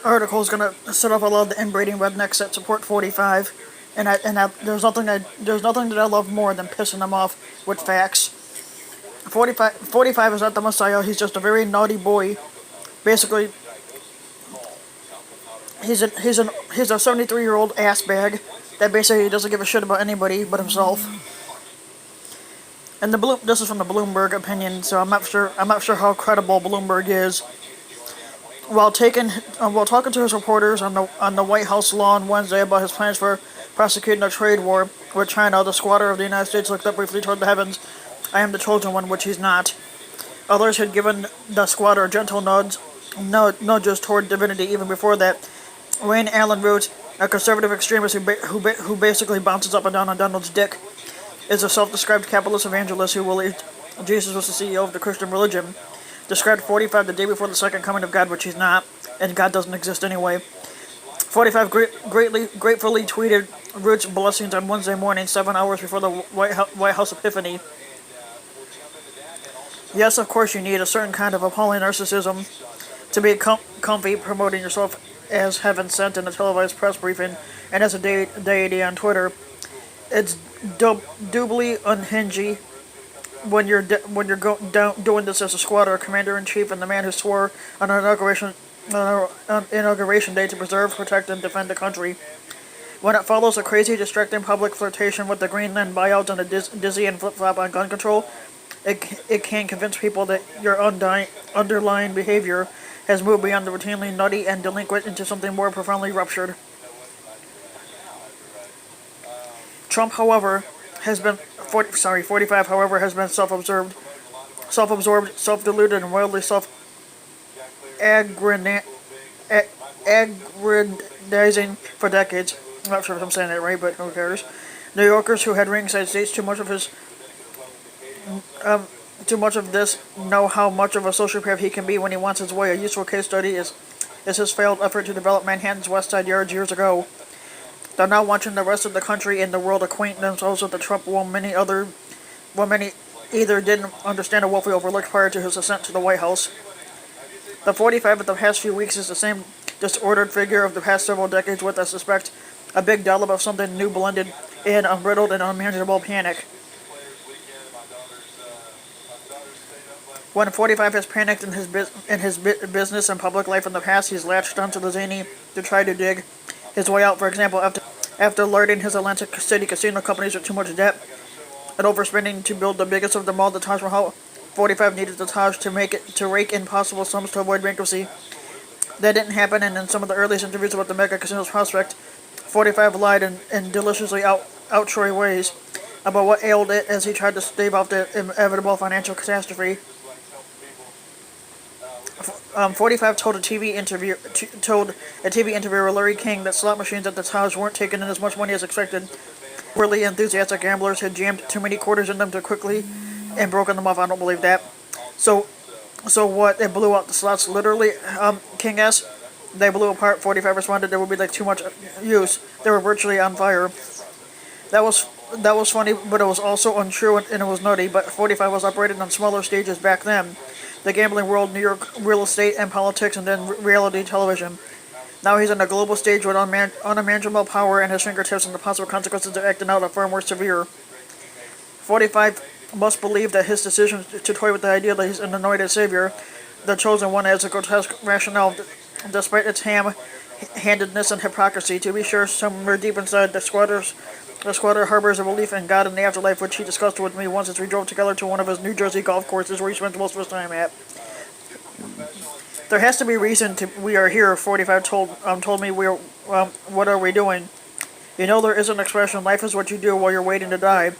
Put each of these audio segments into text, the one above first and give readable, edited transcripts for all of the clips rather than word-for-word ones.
article is going to set off a lot of the inbreeding rednecks that support 45, there's nothing that I love more than pissing them off with facts. 45 is not the Messiah. He's just a very naughty boy. Basically, he's a 73-year-old ass bag that basically doesn't give a shit about anybody but himself. And this is from the Bloomberg opinion, so I'm not sure how credible Bloomberg is. While talking to his reporters on the White House lawn on Wednesday about his plans for prosecuting a trade war with China, the squatter of the United States looked up briefly toward the heavens. I am the chosen one, which he's not. Others had given the squatter gentle nudges toward divinity even before that. Wayne Allen Root, a conservative extremist who basically bounces up and down on Donald's dick, is a self-described capitalist evangelist who believed Jesus was the CEO of the Christian religion. Described 45 the day before the second coming of God, which he's not, and God doesn't exist anyway. 45 gratefully tweeted Root's blessings on Wednesday morning, 7 hours before the White House Epiphany. Yes, of course you need a certain kind of appalling narcissism to be comfy promoting yourself as heaven sent in a televised press briefing and as a deity on Twitter. It's doubly unhinged when you're doing this as a squatter, commander-in-chief, and the man who swore on inauguration day to preserve, protect, and defend the country. When it follows a crazy, distracting public flirtation with the Greenland buyouts and a dizzy and flip-flop on gun control, it can convince people that your underlying behavior has moved beyond the routinely nutty and delinquent into something more profoundly ruptured. Trump, however, has been 45, however, has been self-absorbed, self-deluded, and wildly self-aggrandizing for decades. I'm not sure if I'm saying that right, but who cares? New Yorkers who had ringside seats too much of this know how much of a sociopath he can be when he wants his way. A useful case study is his failed effort to develop Manhattan's West Side Yards years ago. They're now watching the rest of the country and the world acquaint themselves with the Trump, while many either didn't understand or woefully overlooked prior to his ascent to the White House. The 45 of the past few weeks is the same disordered figure of the past several decades with, I suspect, a big dollop of something new blended in unbridled and unmanageable panic. When 45 has panicked in his business and public life in the past, he's latched onto the zany to try to dig his way out. For example, after larding his Atlantic City casino companies with too much debt and overspending to build the biggest of them all, the Taj Mahal, 45 needed the Taj to rake in possible sums to avoid bankruptcy. That didn't happen, and in some of the earliest interviews about the mega casino's prospect, 45 lied in deliciously outroy ways about what ailed it as he tried to stave off the inevitable financial catastrophe. 45 told a TV interviewer Larry King that slot machines at the Taj weren't taking in as much money as expected. Really enthusiastic gamblers had jammed too many quarters in them too quickly and broken them off. I don't believe that. So what? It blew out the slots literally. King asked. They blew apart. 45 responded there would be like too much use. They were virtually on fire. That was funny, but it was also untrue and it was nutty. But 45 was operating on smaller stages back then. The gambling world, New York real estate and politics, and then reality television. Now he's on a global stage with unimaginable power at his fingertips, and the possible consequences of acting out are far more severe. 45 must believe that his decision to toy with the idea that he's an anointed savior, the chosen one, has a grotesque rationale, despite its ham-handedness and hypocrisy. To be sure, somewhere deep inside, the squatter harbors a belief in God and the afterlife, which he discussed with me once as we drove together to one of his New Jersey golf courses where he spent most of his time at. There has to be reason we are here, 45 told me. What are we doing? You know, there is an expression, life is what you do while you're waiting to die.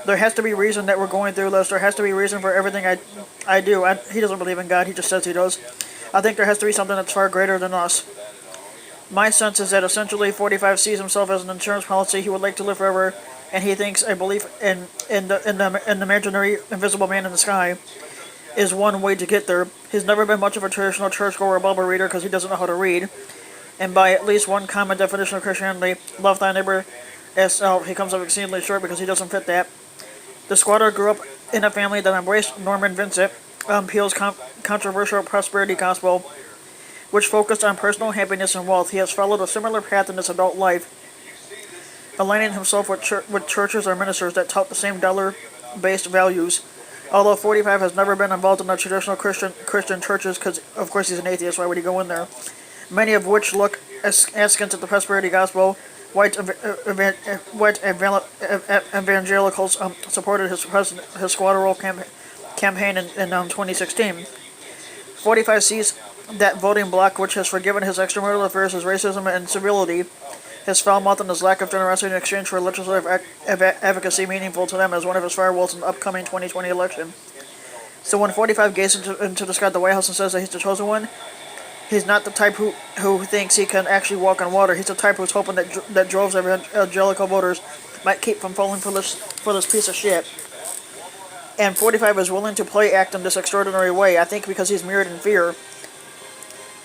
There has to be reason that we're going through this. There has to be reason for everything I do. He doesn't believe in God, he just says he does. I think there has to be something that's far greater than us. My sense is that essentially 45 sees himself as an insurance policy. He would like to live forever, and he thinks a belief in the imaginary invisible man in the sky is one way to get there. He's never been much of a traditional churchgoer or Bible reader because he doesn't know how to read. And by at least one common definition of Christianity, love thy neighbor as self, he comes up exceedingly short because he doesn't fit that. The squatter grew up in a family that embraced Norman Vincent Peale's controversial prosperity gospel. which focused on personal happiness and wealth. He has followed a similar path in his adult life, aligning himself with churches or ministers that tout the same dollar-based values. Although 45 has never been involved in the traditional Christian churches, because of course he's an atheist, why would he go in there? Many of which look askance at the prosperity gospel. White evangelicals supported his squad campaign in 2016. 45 sees that voting bloc, which has forgiven his extramarital affairs, his racism and civility, his foul mouth and his lack of generosity in exchange for legislative advocacy meaningful to them, as one of his firewalls in the upcoming 2020 election. So when 45 gazes into the sky at the White House and says that he's the chosen one, he's not the type who thinks he can actually walk on water. He's the type who's hoping that droves of evangelical voters might keep from falling for this piece of shit. And 45 is willing to play act in this extraordinary way, I think because he's mirrored in fear.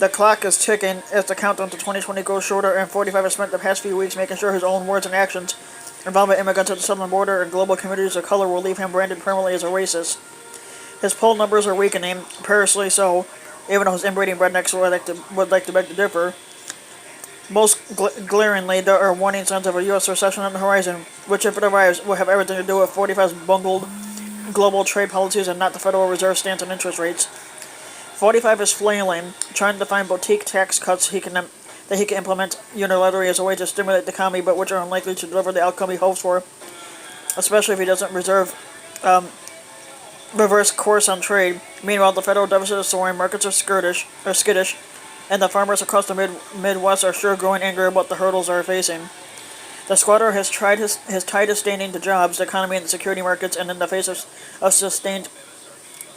The clock is ticking as the countdown to 2020 grows shorter, and 45 has spent the past few weeks making sure his own words and actions involving immigrants at the southern border and global communities of color will leave him branded permanently as a racist. His poll numbers are weakening, perilously so, even though his inbreeding rednecks would like to beg to differ. Most glaringly, there are warning signs of a U.S. recession on the horizon, which, if it arrives, will have everything to do with 45's bungled global trade policies and not the Federal Reserve stance on interest rates. 45 is flailing, trying to find boutique tax cuts that he can implement unilaterally as a way to stimulate the economy, but which are unlikely to deliver the outcome he hopes for, especially if he doesn't reverse course on trade. Meanwhile, the federal deficit is soaring, markets are skittish, and the farmers across the Midwest are sure growing angry about the hurdles they're facing. The squatter has tied his standing to jobs, the economy, and the security markets, and in the face of sustained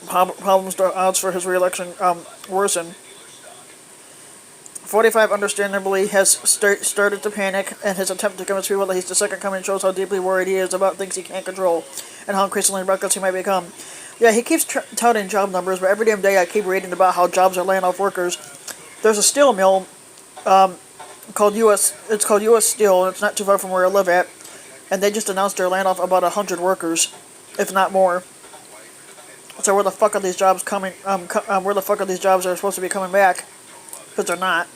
problems, the odds for his re-election worsen. 45 understandably has started to panic, and his attempt to convince people that he's the second coming shows how deeply worried he is about things he can't control, and how increasingly reckless he might become. Yeah, he keeps touting job numbers, but every damn day I keep reading about how jobs are laying off workers. There's a steel mill called U.S. Steel, and it's not too far from where I live at, and they just announced they're laying off about 100 workers, if not more. So where the fuck are these jobs coming? Where the fuck are these jobs that are supposed to be coming back? Because they're not.